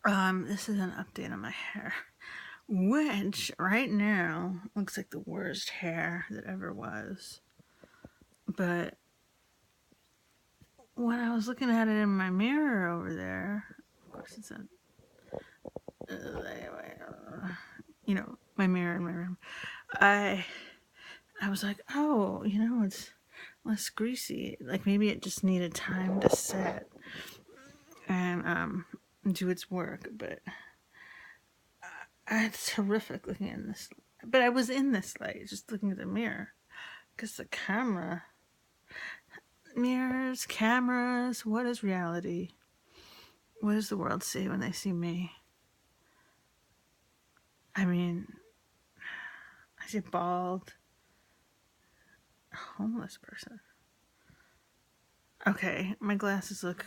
This is an update on my hair, which right now looks like the worst hair that ever was. But when I was looking at it in my mirror over there, of course it's a, my mirror in my room. I I was like, oh, it's less greasy. Like maybe it just needed time to set and do its work. But it's horrific looking in this. But I was in this light, just looking at the mirror, because the camera, mirrors, cameras. What is reality? What does the world see when they see me? I mean, I see a bald, homeless person. Okay, my glasses look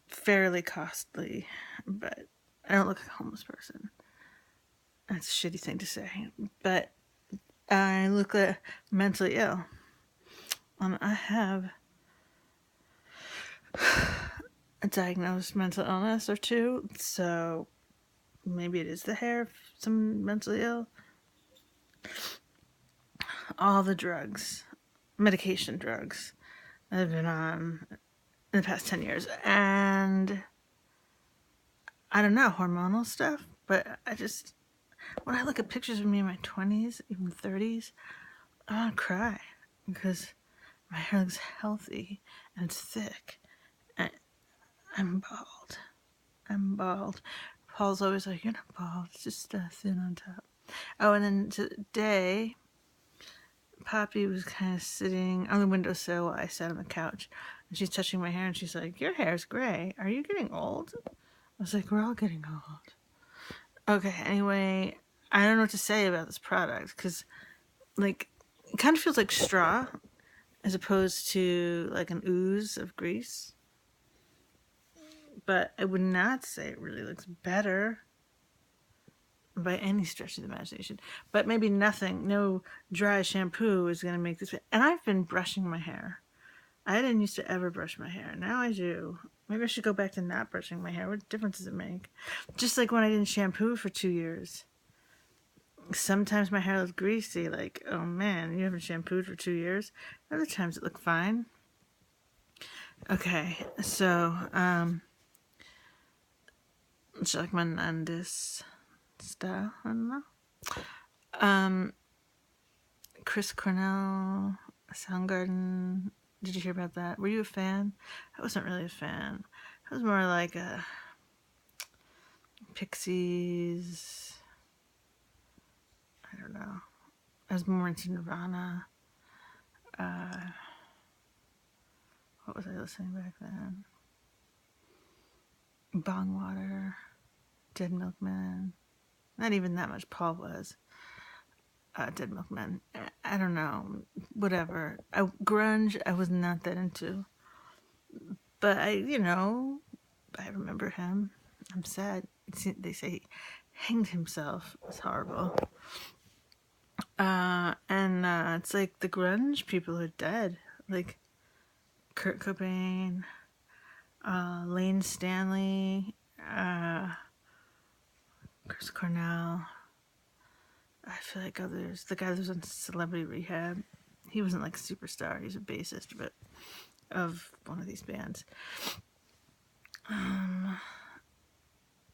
fairly costly, but I don't look like a homeless person. That's a shitty thing to say, but I look mentally ill. I have a diagnosed mental illness or two, so maybe it is the hair of some mentally ill. All the drugs, medication drugs, I've been on in the past 10 years, and I don't know, hormonal stuff, but when I look at pictures of me in my 20s, even 30s, I want to cry because my hair looks healthy and it's thick. And I'm bald. Paul's always like, "You're not bald, it's just thin on top." Oh, and then today, Poppy was kind of sitting on the windowsill while I sat on the couch. And she's touching my hair and she's like, "Your hair's gray. Are you getting old?" I was like, "We're all getting old." Okay, anyway, I don't know what to say about this product because, like, it kind of feels like straw as opposed to like an ooze of grease. But I would not say it really looks better by any stretch of the imagination. But maybe no dry shampoo is going to make this. And I've been brushing my hair. I didn't used to ever brush my hair. Now I do. Maybe I should go back to not brushing my hair. What difference does it make? Just like when I didn't shampoo for 2 years. Sometimes my hair looks greasy, like, oh man, you haven't shampooed for 2 years. Other times it looked fine. Okay, so, it's like Menendez style, I don't know. Chris Cornell, Soundgarden. Did you hear about that? Were you a fan? I wasn't really a fan. I was more like a Pixies. I don't know. I was more into Nirvana. What was I listening back then? Bongwater, Dead Milkmen. Not even that much Paul was. Dead Milkmen. I don't know. Whatever. Grunge, I was not that into. But I remember him. I'm sad. They say he hanged himself. It's horrible. And it's like the grunge people are dead. Like Kurt Cobain, Lane Stanley, Chris Cornell. I feel like others. The guy that was in Celebrity Rehab. He wasn't like a superstar. He's a bassist, but of one of these bands. And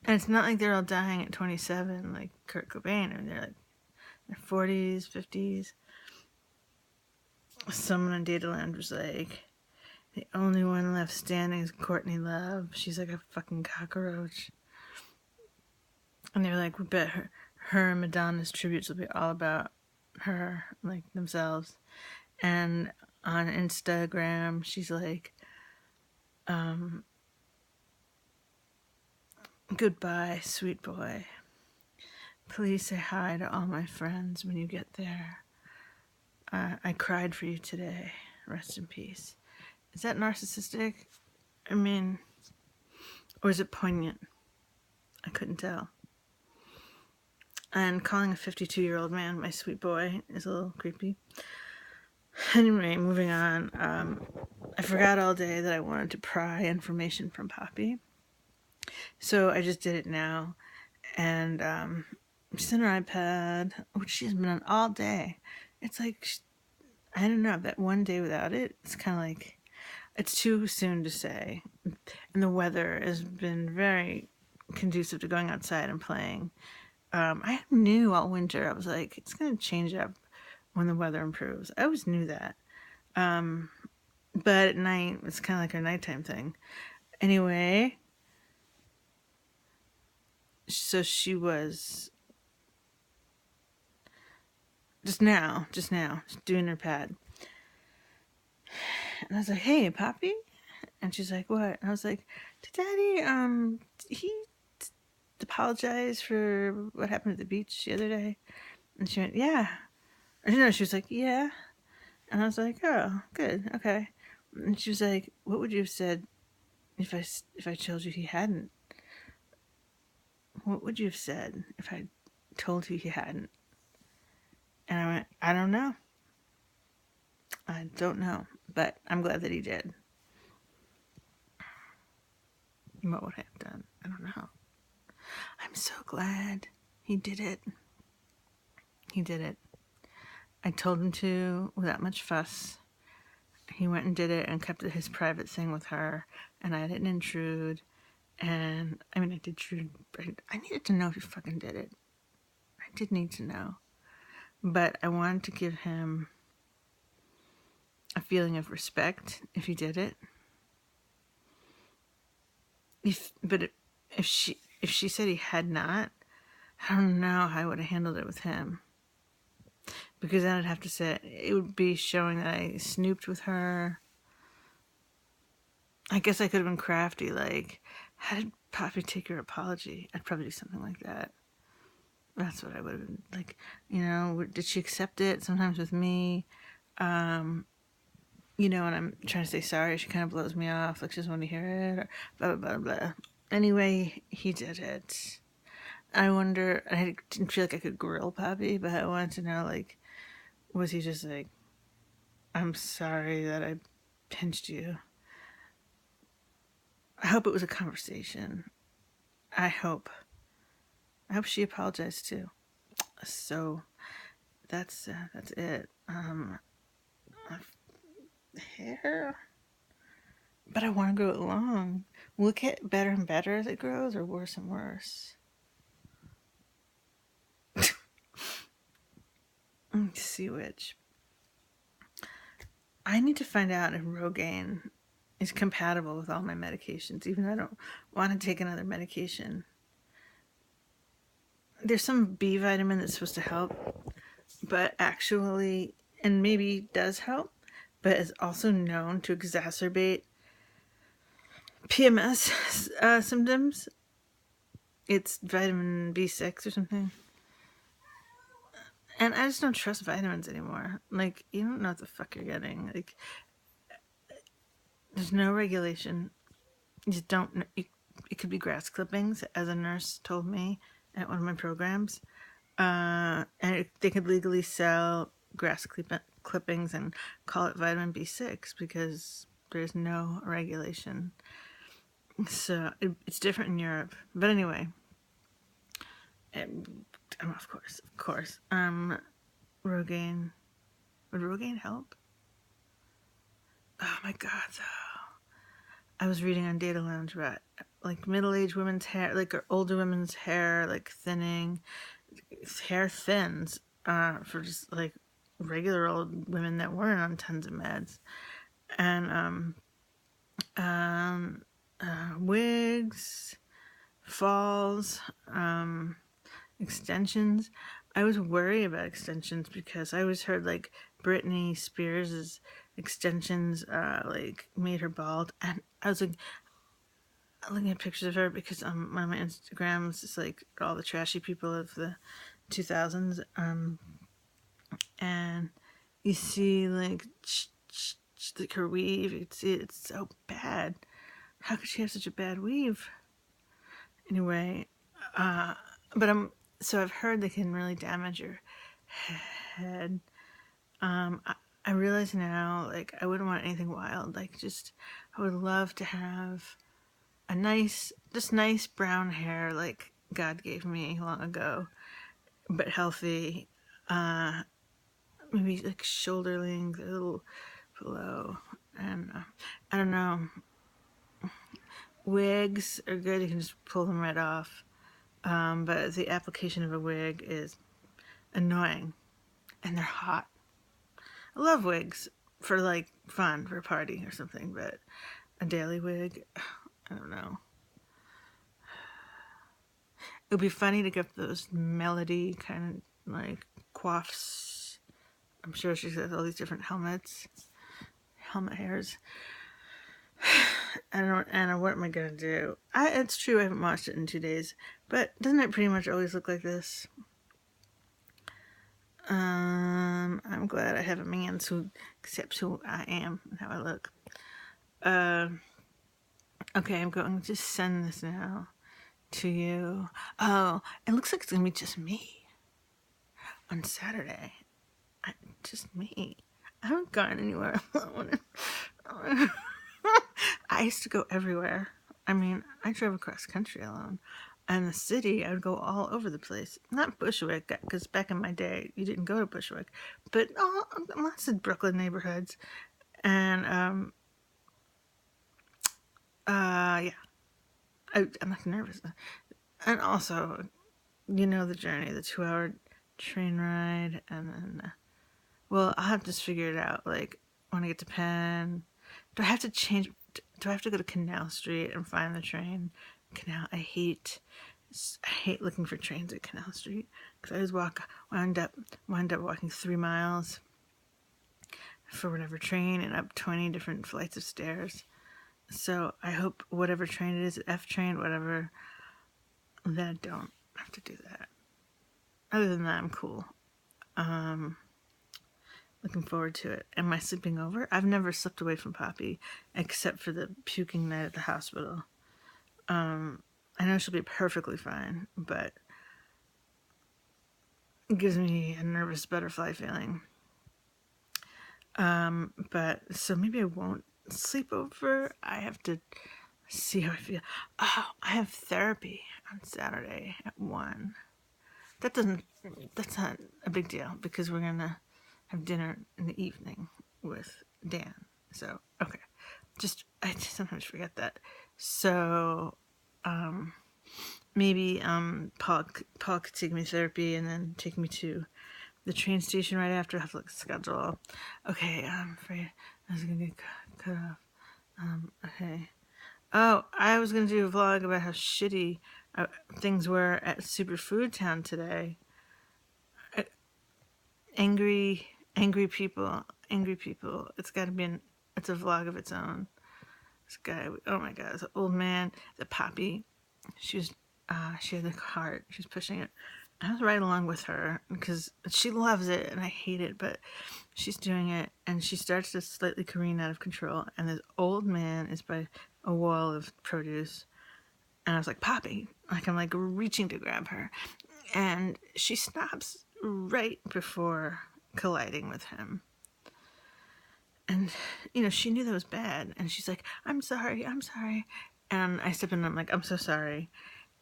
it's not like they're all dying at 27 like Kurt Cobain, or they're like in their 40s, 50s. Someone on Dataland was like, the only one left standing is Courtney Love. She's like a fucking cockroach. And they were like, we bet her and Madonna's tributes will be all about her, like themselves. And on Instagram, she's like, goodbye, sweet boy. Please say hi to all my friends when you get there. I cried for you today. Rest in peace. Is that narcissistic? I mean, or is it poignant? I couldn't tell. And calling a 52-year-old man my sweet boy is a little creepy. Anyway, moving on. I forgot all day that I wanted to pry information from Poppy. So I just did it now, and she's on her iPad, which she's been on all day. It's like, I don't know, that one day without it, it's kind of like, it's too soon to say. And the weather has been very conducive to going outside and playing. I knew all winter, I was like, it's going to change up when the weather improves. I always knew that. But at night, it's kind of like a nighttime thing. Anyway, so she was just now, doing her pad. And I was like, hey, Poppy? And she's like, what? And I was like, did Daddy, he apologize for what happened at the beach the other day? And she went, yeah. Or no, she was like, yeah. And I was like, oh, good, okay. And she was like, what would you have said if I told you he hadn't? What would you have said if I told you he hadn't? And I went, I don't know. I don't know. But I'm glad that he did. What would I have done? I don't know. I'm so glad he did it. He did it. I told him to without much fuss. He went and did it and kept his private thing with her, and I didn't intrude. And I mean, I did intrude, but I needed to know if he fucking did it. I did need to know. But I wanted to give him a feeling of respect if he did it. If she said he had not, I don't know how I would have handled it with him. Because then I'd have to say it would be showing that I snooped with her. I guess I could have been crafty, like, how did Poppy take her apology? I'd probably do something like that. That's what I would have been like. Did she accept it? Sometimes with me, when I'm trying to say sorry, she kind of blows me off, like she doesn't want to hear it, or blah blah blah blah. Anyway, he did it. I wonder. I didn't feel like I could grill Poppy, but I wanted to know, like, was he just like, I'm sorry that I pinched you. I hope it was a conversation. I hope she apologized too. So that's it. Hair, but I want to grow it long. Will it get better and better as it grows, or worse and worse? Let's see which. I need to find out if Rogaine is compatible with all my medications, even though I don't want to take another medication. There's some B vitamin that's supposed to help, but actually, and maybe does help, but is also known to exacerbate PMS symptoms. It's vitamin B6 or something. And I just don't trust vitamins anymore. Like, you don't know what the fuck you're getting. Like, there's no regulation. You just don't know. It could be grass clippings, as a nurse told me at one of my programs. They could legally sell grass clippings and call it vitamin B6 because there's no regulation. So it's different in Europe. But anyway, of course. Rogaine. Would Rogaine help? Oh my god, though. I was reading on Data Lounge about like middle-aged women's hair, like or older women's hair, like thinning. Hair thins for just like regular old women that weren't on tons of meds. And wigs, falls, extensions. I was worried about extensions because I always heard like Britney Spears' extensions like made her bald, and I was like looking at pictures of her because on my Instagram it's just like all the trashy people of the 2000s, and you see like her weave. It's so bad. How could she have such a bad weave? Anyway, but so I've heard they can really damage your head. I realize now, like, I wouldn't want anything wild. Like, just I would love to have just nice brown hair like God gave me long ago, but healthy. Maybe like shoulder length, a little below. And I don't know. Wigs are good. You can just pull them right off. But the application of a wig is annoying, and they're hot. I love wigs for like fun, for a party or something, but a daily wig, I don't know. It would be funny to get those melody kind of like coifs. I'm sure she's got all these different helmet hairs. I don't know what am I gonna do. It's true I haven't watched it in 2 days, but doesn't it pretty much always look like this? I'm glad I have a man who accepts who I am and how I look. Okay, I'm going to send this now to you. Oh, it looks like it's gonna be just me on Saturday. Just me. I haven't gone anywhere alone. I used to go everywhere. I mean, I drove across country alone. And the city, I would go all over the place. Not Bushwick, because back in my day, you didn't go to Bushwick. But lots of Brooklyn neighborhoods. And, yeah. I'm not nervous. And also, you know the journey, the 2-hour train ride. And then, well, I'll have to just figure it out. Like, when I get to Penn, do I have to go to Canal Street and find the train? Canal, I hate looking for trains at Canal Street because I always wind up walking 3 miles for whatever train and up 20 different flights of stairs. So I hope whatever train it is, F train, whatever, that I don't have to do that. Other than that, I'm cool. Looking forward to it. Am I sleeping over? I've never slept away from Poppy except for the puking night at the hospital. I know she'll be perfectly fine, but it gives me a nervous butterfly feeling. But so maybe I won't sleep over. I have to see how I feel. Oh, I have therapy on Saturday at 1. That's not a big deal because we're gonna have dinner in the evening with Dan. So okay, I sometimes forget that. So maybe Paul could take me to therapy and then take me to the train station right after. I have to look at the schedule. Okay, I'm afraid I was gonna get cut off. Okay. Oh, I was gonna do a vlog about how shitty things were at Superfood Town today. Angry people. It's got to be it's a vlog of its own. This guy, oh my god, this old man, the Poppy. She had the cart. She was pushing it. I was right along with her because she loves it and I hate it, but she's doing it and she starts to slightly careen out of control. And this old man is by a wall of produce. And I was like, Poppy, like I'm like reaching to grab her. And she stops right before colliding with him. And, she knew that was bad. And she's like, I'm sorry. And I step in and I'm like, I'm so sorry.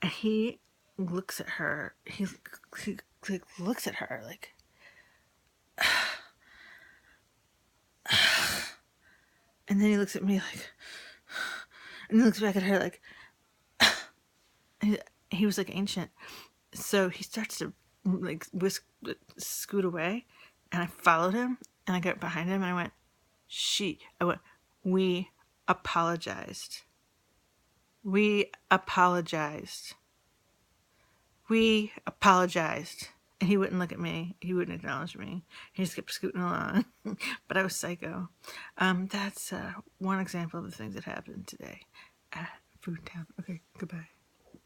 And he looks at her. He looks at her like, and then he looks at me like, and he looks back at her like, he was like ancient. So he starts to like scoot away, and I followed him, and I got behind him, and I went, we apologized. We apologized. And he wouldn't look at me. He wouldn't acknowledge me. He just kept scooting along. But I was psycho. That's one example of the things that happened today at Food Town. Okay, goodbye.